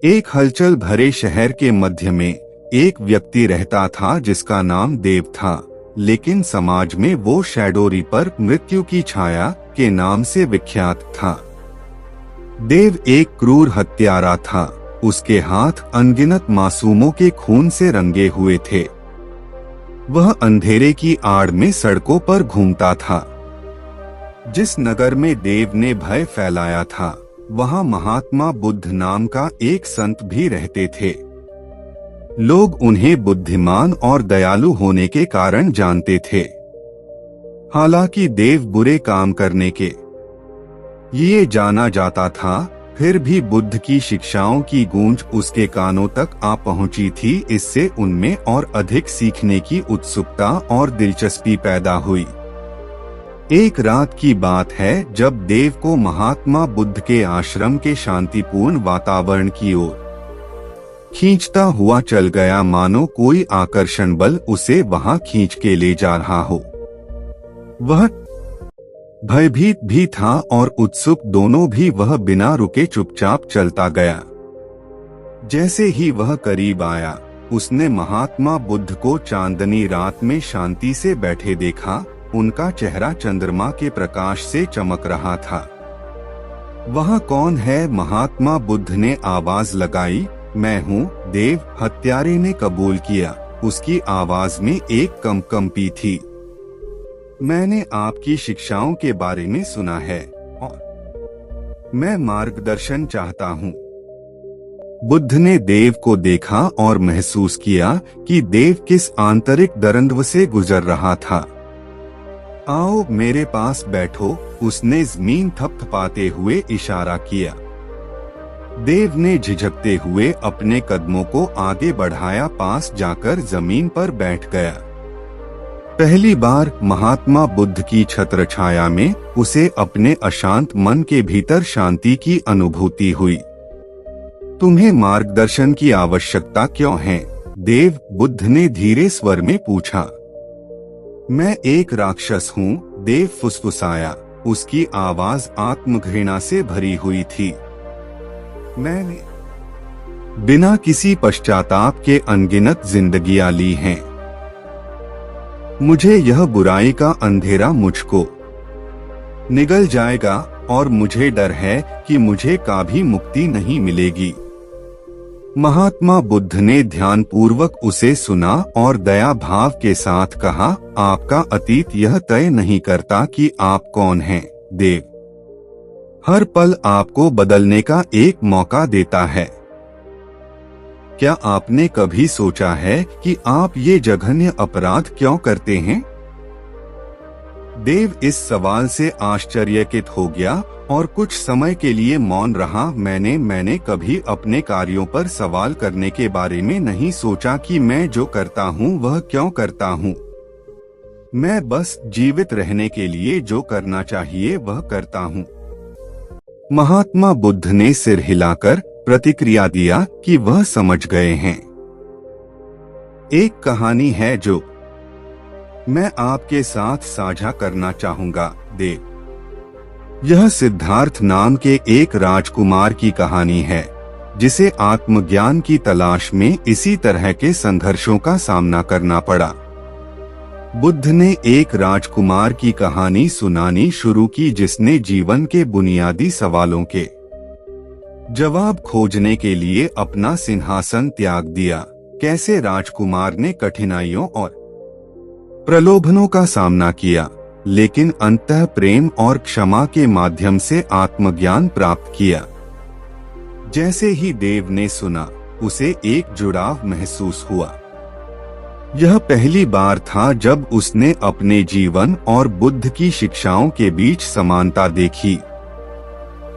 एक हलचल भरे शहर के मध्य में एक व्यक्ति रहता था जिसका नाम देव था, लेकिन समाज में वो शैडो रीपर, मृत्यु की छाया के नाम से विख्यात था। देव एक क्रूर हत्यारा था। उसके हाथ अनगिनत मासूमों के खून से रंगे हुए थे। वह अंधेरे की आड़ में सड़कों पर घूमता था। जिस नगर में देव ने भय फैलाया था, वहां महात्मा बुद्ध नाम का एक संत भी रहते थे। लोग उन्हें बुद्धिमान और दयालु होने के कारण जानते थे। हालांकि देव बुरे काम करने के ये जाना जाता था, फिर भी बुद्ध की शिक्षाओं की गूंज उसके कानों तक आ पहुंची थी। इससे उनमें और अधिक सीखने की उत्सुकता और दिलचस्पी पैदा हुई। एक रात की बात है जब देव को महात्मा बुद्ध के आश्रम के शांतिपूर्ण वातावरण की ओर खींचता हुआ चल गया, मानो कोई आकर्षण बल उसे वहां खींच के ले जा रहा हो। वह भयभीत भी था और उत्सुक, दोनों भी। वह बिना रुके चुपचाप चलता गया। जैसे ही वह करीब आया, उसने महात्मा बुद्ध को चांदनी रात में शांति से बैठे देखा। उनका चेहरा चंद्रमा के प्रकाश से चमक रहा था। वह कौन है? महात्मा बुद्ध ने आवाज लगाई। मैं हूँ, देव, हत्यारे ने कबूल किया। उसकी आवाज में एक कंपी थी। मैंने आपकी शिक्षाओं के बारे में सुना है और मैं मार्गदर्शन चाहता हूँ। बुद्ध ने देव को देखा और महसूस किया कि देव किस आंतरिक द्वंद्व से गुजर रहा था। आओ मेरे पास बैठो, उसने जमीन थपथपाते हुए इशारा किया। देव ने झिझकते हुए अपने कदमों को आगे बढ़ाया, पास जाकर जमीन पर बैठ गया। पहली बार महात्मा बुद्ध की छत्र छाया में उसे अपने अशांत मन के भीतर शांति की अनुभूति हुई। तुम्हें मार्गदर्शन की आवश्यकता क्यों है? देव, बुद्ध ने धीरे स्वर में पूछा। मैं एक राक्षस हूँ, देव फुसफुसाया। उसकी आवाज आत्मघृणा से भरी हुई थी। मैंने बिना किसी पश्चाताप के अनगिनत जिंदगियां ली हैं। मुझे यह बुराई का अंधेरा मुझको निगल जाएगा और मुझे डर है कि मुझे कभी मुक्ति नहीं मिलेगी। महात्मा बुद्ध ने ध्यानपूर्वक उसे सुना और दया भाव के साथ कहा, आपका अतीत यह तय नहीं करता कि आप कौन हैं, देव। हर पल आपको बदलने का एक मौका देता है। क्या आपने कभी सोचा है कि आप ये जघन्य अपराध क्यों करते हैं? देव इस सवाल से आश्चर्यचकित हो गया और कुछ समय के लिए मौन रहा। मैंने कभी अपने कार्यों पर सवाल करने के बारे में नहीं सोचा कि मैं जो करता हूँ वह क्यों करता हूँ। मैं बस जीवित रहने के लिए जो करना चाहिए वह करता हूँ। महात्मा बुद्ध ने सिर हिलाकर प्रतिक्रिया दिया कि वह समझ गए हैं। एक कहानी है जो मैं आपके साथ साझा करना चाहूंगा, देव। यह सिद्धार्थ नाम के एक राजकुमार की कहानी है जिसे आत्मज्ञान की तलाश में इसी तरह के संघर्षों का सामना करना पड़ा। बुद्ध ने एक राजकुमार की कहानी सुनानी शुरू की जिसने जीवन के बुनियादी सवालों के जवाब खोजने के लिए अपना सिंहासन त्याग दिया। कैसे राजकुमार ने कठिनाइयों और प्रलोभनों का सामना किया, लेकिन अंततः प्रेम और क्षमा के माध्यम से आत्मज्ञान प्राप्त किया। जैसे ही देव ने सुना, उसे एक जुड़ाव महसूस हुआ। यह पहली बार था जब उसने अपने जीवन और बुद्ध की शिक्षाओं के बीच समानता देखी।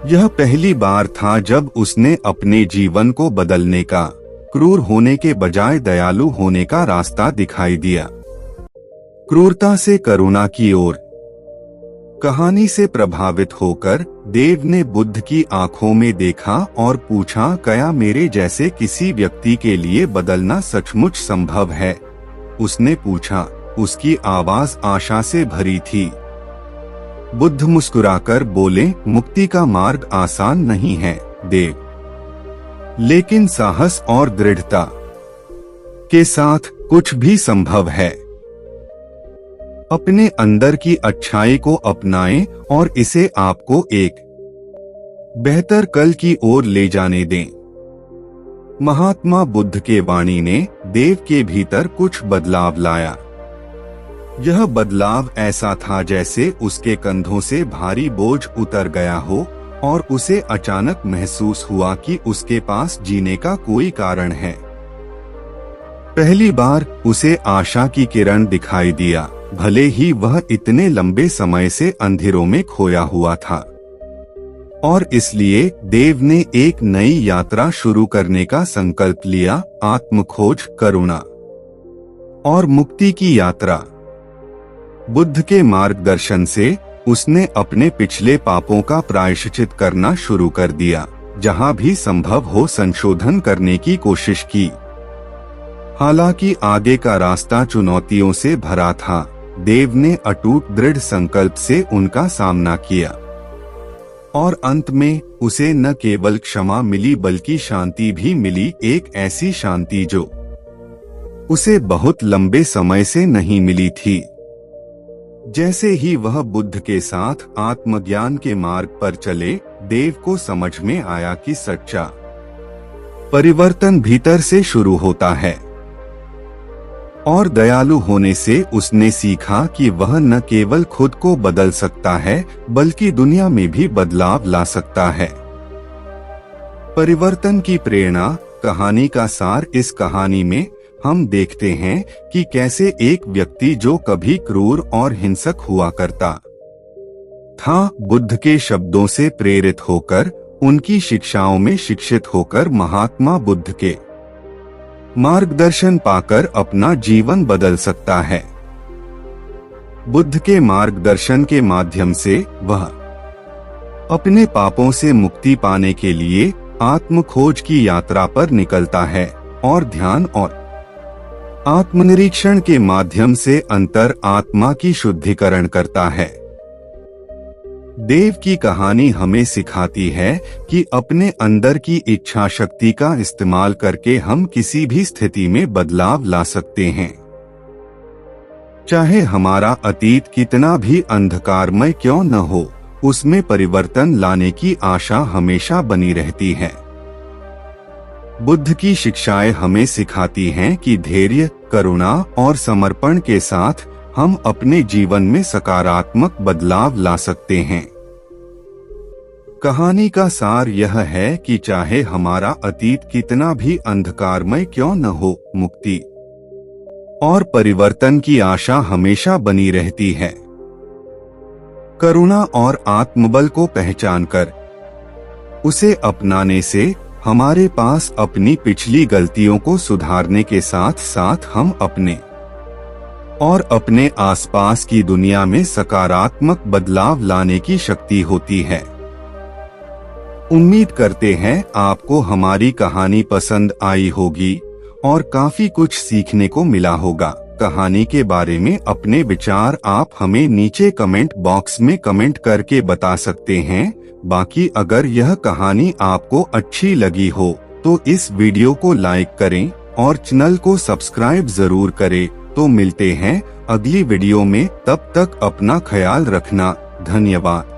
यह पहली बार था जब उसने अपने जीवन को बदलने का, क्रूर होने के बजाय दयालु होने का रास्ता दिखाई दिया। क्रूरता से करुणा की ओर। कहानी से प्रभावित होकर देव ने बुद्ध की आंखों में देखा और पूछा, क्या मेरे जैसे किसी व्यक्ति के लिए बदलना सचमुच संभव है? उसने पूछा। उसकी आवाज आशा से भरी थी। बुद्ध मुस्कुराकर बोले, मुक्ति का मार्ग आसान नहीं है, देव। लेकिन साहस और दृढ़ता के साथ कुछ भी संभव है। अपने अंदर की अच्छाई को अपनाएं और इसे आपको एक बेहतर कल की ओर ले जाने दें। महात्मा बुद्ध के वाणी ने देव के भीतर कुछ बदलाव लाया। यह बदलाव ऐसा था जैसे उसके कंधों से भारी बोझ उतर गया हो और उसे अचानक महसूस हुआ कि उसके पास जीने का कोई कारण है। पहली बार उसे आशा की किरण दिखाई दिया, भले ही वह इतने लंबे समय से अंधेरों में खोया हुआ था। और इसलिए देव ने एक नई यात्रा शुरू करने का संकल्प लिया, आत्मखोज, करुणा और मुक्ति की यात्रा। बुद्ध के मार्गदर्शन से उसने अपने पिछले पापों का प्रायश्चित करना शुरू कर दिया, जहां भी संभव हो संशोधन करने की कोशिश की। हालांकि आगे का रास्ता चुनौतियों से भरा था, देव ने अटूट दृढ़ संकल्प से उनका सामना किया और अंत में उसे न केवल क्षमा मिली बल्कि शांति भी मिली, एक ऐसी शांति जो उसे बहुत लंबे समय से नहीं मिली थी। जैसे ही वह बुद्ध के साथ आत्मज्ञान के मार्ग पर चले, देव को समझ में आया कि सच्चा परिवर्तन भीतर से शुरू होता है और दयालु होने से उसने सीखा कि वह न केवल खुद को बदल सकता है बल्कि दुनिया में भी बदलाव ला सकता है। परिवर्तन की प्रेरणा कहानी का सार। इस कहानी में हम देखते हैं कि कैसे एक व्यक्ति जो कभी क्रूर और हिंसक हुआ करता था, बुद्ध के शब्दों से प्रेरित होकर, उनकी शिक्षाओं में शिक्षित होकर महात्मा बुद्ध के मार्गदर्शन पाकर अपना जीवन बदल सकता है। बुद्ध के मार्गदर्शन के माध्यम से वह अपने पापों से मुक्ति पाने के लिए आत्मखोज की यात्रा पर निकलता है और ध्यान और आत्मनिरीक्षण के माध्यम से अंतर आत्मा की शुद्धिकरण करता है। देव की कहानी हमें सिखाती है कि अपने अंदर की इच्छा शक्ति का इस्तेमाल करके हम किसी भी स्थिति में बदलाव ला सकते हैं। चाहे हमारा अतीत कितना भी अंधकारमय क्यों न हो, उसमें परिवर्तन लाने की आशा हमेशा बनी रहती है। बुद्ध की शिक्षाएं हमें सिखाती हैं कि धैर्य, करुणा और समर्पण के साथ हम अपने जीवन में सकारात्मक बदलाव ला सकते हैं। कहानी का सार यह है कि चाहे हमारा अतीत कितना भी अंधकारमय क्यों न हो, मुक्ति और परिवर्तन की आशा हमेशा बनी रहती है। करुणा और आत्मबल को पहचानकर उसे अपनाने से हमारे पास अपनी पिछली गलतियों को सुधारने के साथ साथ हम अपने और अपने आसपास की दुनिया में सकारात्मक बदलाव लाने की शक्ति होती है। उम्मीद करते हैं आपको हमारी कहानी पसंद आई होगी और काफी कुछ सीखने को मिला होगा। कहानी के बारे में अपने विचार आप हमें नीचे कमेंट बॉक्स में कमेंट करके बता सकते हैं। बाकी अगर यह कहानी आपको अच्छी लगी हो तो इस वीडियो को लाइक करें और चैनल को सब्सक्राइब जरूर करें। तो मिलते हैं अगली वीडियो में, तब तक अपना ख्याल रखना। धन्यवाद।